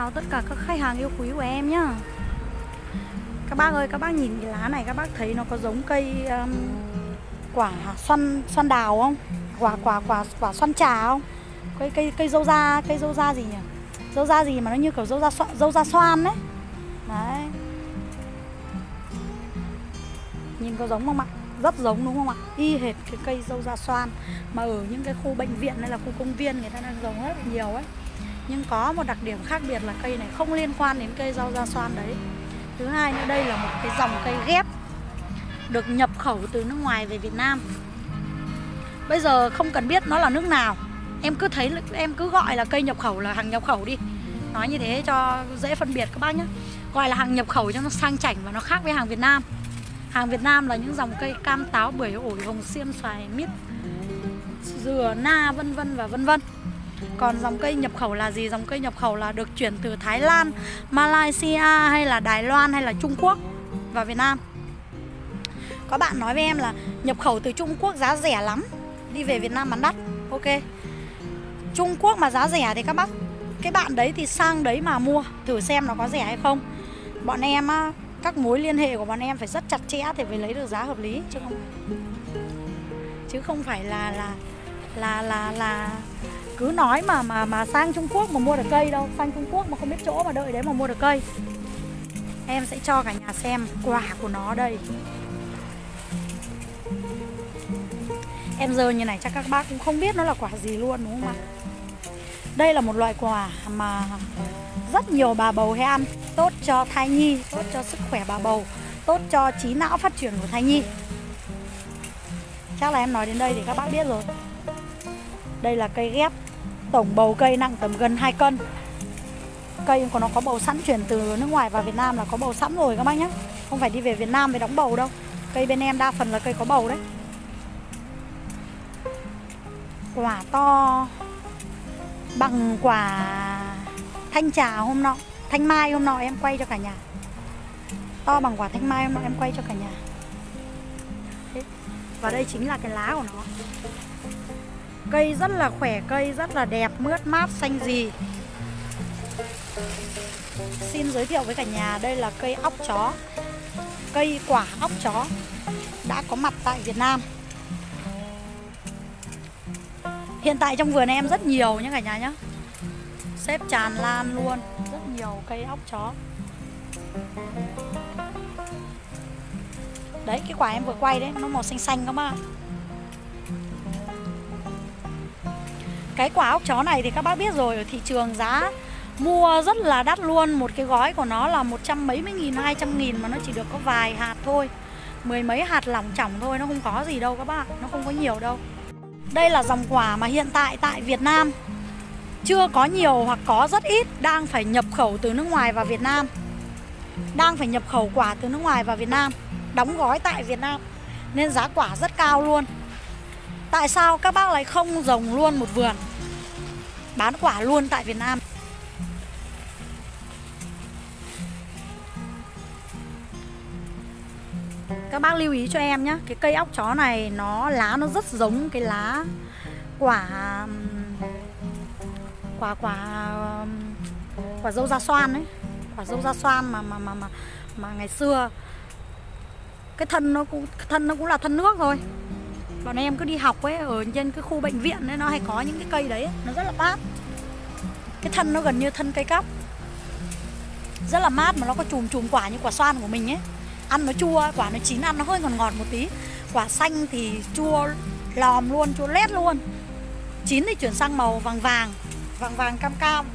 chào tất cả các khách hàng yêu quý của em nhá. Các bác ơi, các bác nhìn cái lá này các bác thấy nó có giống cây quả xoan đào không? Quả xoan trà không? Cây dâu da gì nhỉ? Dâu da gì mà nó như kiểu dâu da xoan đấy. Đấy. Nhìn có giống không ạ? Rất giống đúng không ạ? Y hệt cái cây dâu da xoan. Mà ở những cái khu bệnh viện hay là khu công viên người ta đang trồng rất là nhiều ấy. Nhưng có một đặc điểm khác biệt là cây này không liên quan đến cây dâu da xoan đấy. Thứ hai nữa, đây là một cái dòng cây ghép được nhập khẩu từ nước ngoài về Việt Nam. Bây giờ không cần biết nó là nước nào, em cứ gọi là cây nhập khẩu là hàng nhập khẩu đi. Nói như thế cho dễ phân biệt các bác nhé. Gọi là hàng nhập khẩu cho nó sang chảnh và nó khác với hàng Việt Nam. Hàng Việt Nam là những dòng cây cam, táo, bưởi, ổi, hồng xiêm, xoài, mít, dừa, na, vân vân và vân vân. Còn dòng cây nhập khẩu là gì? Dòng cây nhập khẩu là được chuyển từ Thái Lan, Malaysia hay là Đài Loan hay là Trung Quốc vào Việt Nam. Có bạn nói với em là nhập khẩu từ Trung Quốc giá rẻ lắm, đi về Việt Nam bán đắt. Ok, Trung Quốc mà giá rẻ thì cái bạn đấy thì sang đấy mà mua thử xem nó có rẻ hay không. Bọn em á, các mối liên hệ của bọn em phải rất chặt chẽ thì phải lấy được giá hợp lý, chứ không phải là cứ nói mà sang Trung Quốc mà mua được cây đâu. Sang Trung Quốc mà không biết chỗ mà đợi đấy mà mua được cây. Em sẽ cho cả nhà xem quả của nó đây. Em giơ như này chắc các bác cũng không biết nó là quả gì luôn đúng không ạ? Đây là một loại quả mà rất nhiều bà bầu hay ăn. Tốt cho thai nhi, tốt cho sức khỏe bà bầu, tốt cho trí não phát triển của thai nhi. Chắc là em nói đến đây thì các bác biết rồi. Đây là cây ghép. Tổng bầu cây nặng tầm gần 2 cân. Cây của nó có bầu sẵn, chuyển từ nước ngoài vào Việt Nam là có bầu sẵn rồi các bác nhé. Không phải đi về Việt Nam để đóng bầu đâu. Cây bên em đa phần là cây có bầu đấy. Quả to bằng quả thanh trà hôm nọ, thanh mai hôm nọ em quay cho cả nhà. To bằng quả thanh mai hôm nọ em quay cho cả nhà. Thế. Và đây chính là cái lá của nó. Cây rất là khỏe, cây rất là đẹp, mướt mát, xanh rì. Xin giới thiệu với cả nhà, đây là cây óc chó. Cây quả óc chó đã có mặt tại Việt Nam. Hiện tại trong vườn em rất nhiều nhé cả nhà nhé. Xếp tràn lan luôn, rất nhiều cây óc chó. Đấy, cái quả em vừa quay đấy, nó màu xanh xanh các bác. Cái quả óc chó này thì các bác biết rồi, ở thị trường giá mua rất là đắt luôn. Một cái gói của nó là 100 mấy nghìn, 200 nghìn mà nó chỉ được có vài hạt thôi. Mười mấy hạt lỏng chỏng thôi, nó không có gì đâu các bác, nó không có nhiều đâu. Đây là dòng quả mà hiện tại tại Việt Nam chưa có nhiều hoặc có rất ít, đang phải nhập khẩu từ nước ngoài vào Việt Nam. Đang phải nhập khẩu quả từ nước ngoài vào Việt Nam, đóng gói tại Việt Nam, nên giá quả rất cao luôn. Tại sao các bác lại không trồng luôn một vườn, bán quả luôn tại Việt Nam? Các bác lưu ý cho em nhé. Cái cây óc chó này lá nó rất giống cái lá quả dâu da xoan ấy. Quả dâu da xoan mà ngày xưa cái thân nó cũng là thân nước thôi. Bọn em cứ đi học ấy, ở trên cái khu bệnh viện ấy, nó hay có những cái cây đấy, nó rất là mát. Cái thân nó gần như thân cây cóc, rất là mát, mà nó có chùm quả như quả xoan của mình ấy. Ăn nó chua, quả nó chín ăn nó hơi ngọt ngọt một tí. Quả xanh thì chua lòm luôn, chua lét luôn. Chín thì chuyển sang màu vàng cam cam.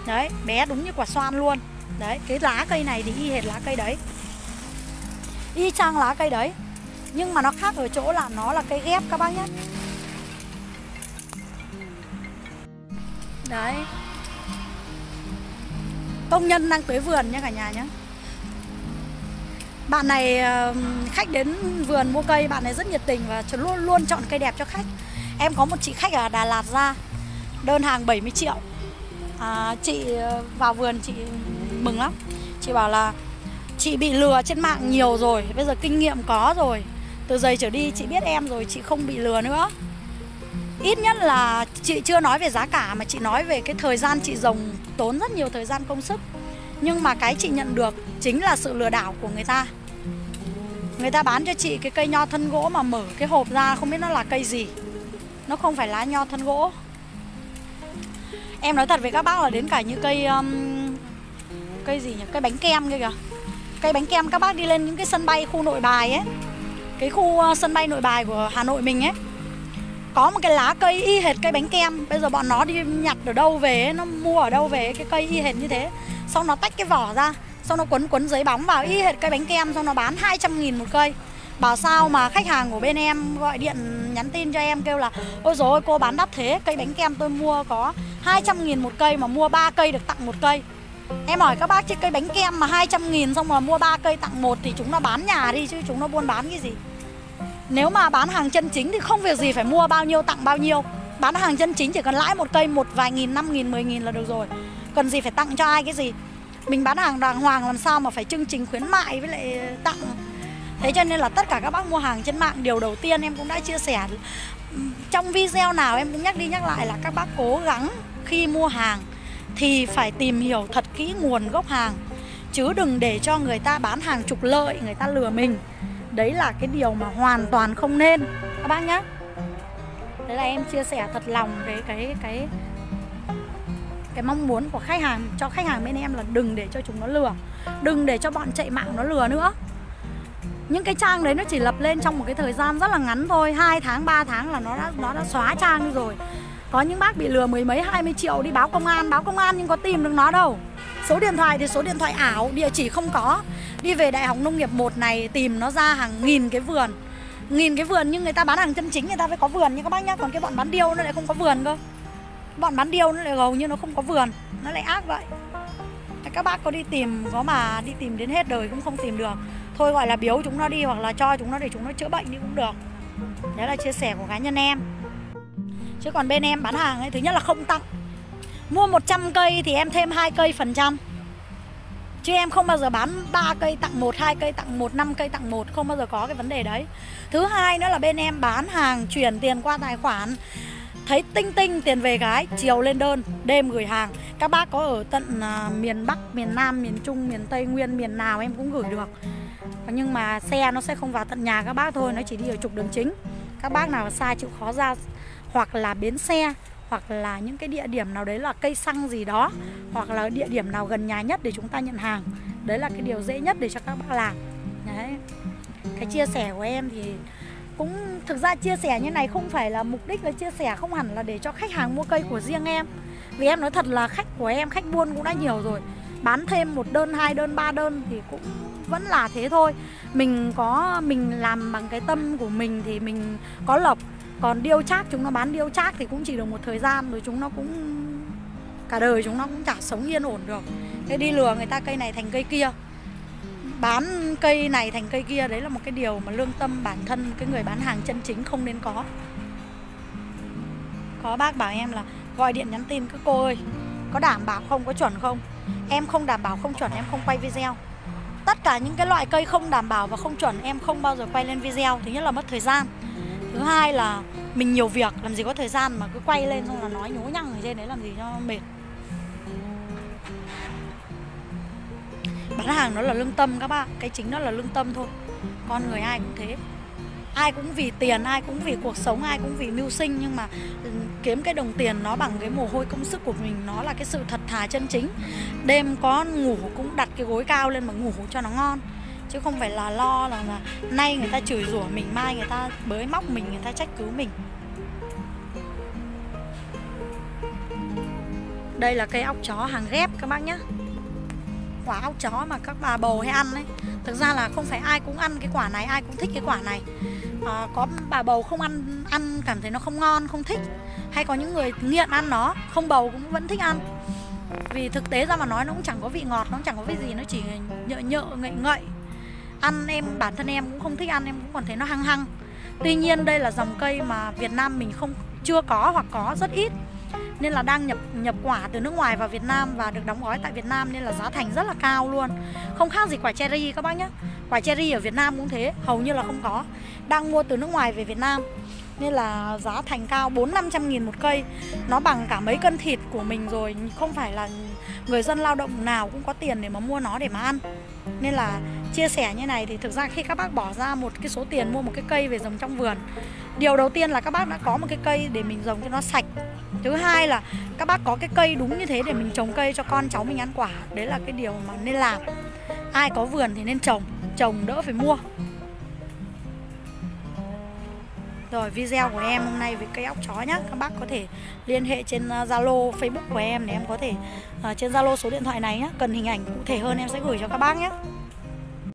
Đấy, bé đúng như quả xoan luôn. Đấy, cái lá cây này thì y hệt lá cây đấy, y chang lá cây đấy. Nhưng mà nó khác ở chỗ là nó là cây ghép các bác nhé. Đấy, công nhân đang tưới vườn nha cả nhà nhé. Bạn này, khách đến vườn mua cây, bạn này rất nhiệt tình và luôn chọn cây đẹp cho khách. Em có một chị khách ở Đà Lạt ra, đơn hàng 70 triệu. Chị vào vườn chị mừng lắm. Chị bảo là chị bị lừa trên mạng nhiều rồi, bây giờ kinh nghiệm có rồi, từ giây trở đi chị biết em rồi, chị không bị lừa nữa. Ít nhất là chị chưa nói về giá cả mà chị nói về cái thời gian chị dòng tốn rất nhiều thời gian công sức. Nhưng mà cái chị nhận được chính là sự lừa đảo của người ta. Người ta bán cho chị cái cây nho thân gỗ mà mở cái hộp ra không biết nó là cây gì. Nó không phải lá nho thân gỗ. Em nói thật với các bác là đến cả những cây gì nhỉ? Cây bánh kem kia kìa. Cây bánh kem các bác đi lên những cái sân bay khu Nội Bài ấy, cái khu sân bay Nội Bài của Hà Nội mình ấy, có một cái lá cây y hệt cây bánh kem. Bây giờ bọn nó đi nhặt ở đâu về ấy, nó mua ở đâu về cái cây y hệt như thế. Xong nó tách cái vỏ ra, xong nó quấn giấy bóng vào y hệt cây bánh kem. Xong nó bán 200.000 một cây. Bảo sao mà khách hàng của bên em gọi điện nhắn tin cho em kêu là ôi dồi ôi cô bán đắt thế, cây bánh kem tôi mua có 200.000 một cây mà mua 3 cây được tặng một cây. Em hỏi các bác chứ cây bánh kem mà 200.000 xong rồi mua 3 cây tặng một thì chúng nó bán nhà đi chứ chúng nó buôn bán cái gì. Nếu mà bán hàng chân chính thì không việc gì phải mua bao nhiêu tặng bao nhiêu. Bán hàng chân chính chỉ cần lãi một cây một vài nghìn, 5.000, 10.000 là được rồi. Cần gì phải tặng cho ai cái gì. Mình bán hàng đàng hoàng làm sao mà phải chương trình khuyến mại với lại tặng. Thế cho nên là tất cả các bác mua hàng trên mạng, điều đầu tiên em cũng đã chia sẻ trong video nào em cũng nhắc đi nhắc lại là các bác cố gắng khi mua hàng thì phải tìm hiểu thật kỹ nguồn gốc hàng. Chứ đừng để cho người ta bán hàng trục lợi, người ta lừa mình. Đấy là cái điều mà hoàn toàn không nên các bác nhé. Đấy là em chia sẻ thật lòng cái mong muốn của khách hàng, cho khách hàng bên em là đừng để cho chúng nó lừa. Đừng để cho bọn chạy mạng nó lừa nữa. Những cái trang đấy nó chỉ lập lên trong một cái thời gian rất là ngắn thôi, 2 tháng, 3 tháng là nó đã xóa trang đi rồi. Có những bác bị lừa mười mấy 20 triệu đi báo công an nhưng có tìm được nó đâu. Số điện thoại thì số điện thoại ảo, địa chỉ không có. Đi về Đại học Nông nghiệp 1 này tìm nó ra hàng nghìn cái vườn. Nghìn cái vườn nhưng người ta bán hàng chân chính người ta phải có vườn nha các bác nhá. Còn cái bọn bán điêu nó lại không có vườn cơ. Bọn bán điêu nó lại gầu như nó không có vườn. Nó lại ác vậy. Các bác có đi tìm, có mà đi tìm đến hết đời cũng không tìm được. Thôi gọi là biếu chúng nó đi hoặc là cho chúng nó để chúng nó chữa bệnh đi cũng được. Đấy là chia sẻ của cá nhân em. Chứ còn bên em bán hàng ấy, thứ nhất là không tặng. Mua 100 cây thì em thêm 2 cây phần trăm. Chứ em không bao giờ bán 3 cây tặng 1, 2 cây tặng 1, 5 cây tặng 1. Không bao giờ có cái vấn đề đấy. Thứ hai nữa là bên em bán hàng chuyển tiền qua tài khoản. Thấy tinh tiền về cái, chiều lên đơn, đêm gửi hàng. Các bác có ở tận miền Bắc, miền Nam, miền Trung, miền Tây Nguyên, miền nào em cũng gửi được. Nhưng mà xe nó sẽ không vào tận nhà các bác thôi, nó chỉ đi ở trục đường chính. Các bác nào xa chịu khó ra, hoặc là bến xe, hoặc là những cái địa điểm nào đấy là cây xăng gì đó, hoặc là địa điểm nào gần nhà nhất để chúng ta nhận hàng. Đấy là cái điều dễ nhất để cho các bác làm. Đấy. Cái chia sẻ của em thì cũng thực ra chia sẻ như này không phải là mục đích là chia sẻ, không hẳn là để cho khách hàng mua cây của riêng em. Vì em nói thật là khách của em, khách buôn cũng đã nhiều rồi. Bán thêm 1 đơn, 2 đơn, 3 đơn thì cũng vẫn là thế thôi. Mình làm bằng cái tâm của mình thì mình có lộc. Còn điêu trác, chúng nó bán điêu trác thì cũng chỉ được một thời gian rồi chúng nó cũng cả đời chúng nó cũng chả sống yên ổn được. Thế đi lừa người ta cây này thành cây kia, bán cây này thành cây kia, đấy là một cái điều mà lương tâm bản thân cái người bán hàng chân chính không nên có. Có bác bảo em là gọi điện nhắn tin cứ cô ơi, có đảm bảo không, có chuẩn không? Em không đảm bảo không chuẩn em không quay video. Tất cả những cái loại cây không đảm bảo và không chuẩn em không bao giờ quay lên video. Thứ nhất là mất thời gian. Thứ hai là mình nhiều việc, làm gì có thời gian mà cứ quay lên xong là nói nhố nhăng ở trên đấy làm gì cho mệt. Bán hàng nó là lương tâm các bạn, cái chính đó là lương tâm thôi. Con người ai cũng thế. Ai cũng vì tiền, ai cũng vì cuộc sống, ai cũng vì mưu sinh. Nhưng mà kiếm cái đồng tiền nó bằng cái mồ hôi công sức của mình, nó là cái sự thật thà chân chính. Đêm có ngủ cũng đặt cái gối cao lên mà ngủ cho nó ngon. Chứ không phải là lo là nay người ta chửi rủa mình, mai người ta bới móc mình, người ta trách cứ mình. Đây là cây óc chó hàng ghép các bác nhé. Quả óc chó mà các bà bầu hay ăn ấy, thực ra là không phải ai cũng ăn cái quả này, ai cũng thích cái quả này. Có bà bầu không ăn cảm thấy nó không ngon, không thích. Hay có những người nghiện ăn nó, không bầu cũng vẫn thích ăn. Vì thực tế ra mà nói nó cũng chẳng có vị ngọt, nó cũng chẳng có vị gì, nó chỉ nhợ ngậy ngậy. Ăn bản thân em cũng không thích ăn, em cũng còn thấy nó hăng hăng. Tuy nhiên đây là dòng cây mà Việt Nam mình chưa có hoặc có rất ít. Nên là đang nhập quả từ nước ngoài vào Việt Nam và được đóng gói tại Việt Nam nên là giá thành rất là cao luôn. Không khác gì quả cherry các bác nhé. Quả cherry ở Việt Nam cũng thế, hầu như là không có. Đang mua từ nước ngoài về Việt Nam. Nên là giá thành cao 400-500 nghìn một cây. Nó bằng cả mấy cân thịt của mình rồi. Không phải là người dân lao động nào cũng có tiền để mà mua nó để mà ăn. Nên là chia sẻ như này thì thực ra khi các bác bỏ ra một cái số tiền mua một cái cây về trồng trong vườn, điều đầu tiên là các bác đã có một cái cây để mình trồng cho nó sạch. Thứ hai là các bác có cái cây đúng như thế để mình trồng cây cho con cháu mình ăn quả. Đấy là cái điều mà nên làm. Ai có vườn thì nên trồng đỡ phải mua. Rồi video của em hôm nay về cây óc chó nhá. Các bác có thể liên hệ trên Zalo, Facebook của em để em có thể trên Zalo số điện thoại này nhá. Cần hình ảnh cụ thể hơn em sẽ gửi cho các bác nhé.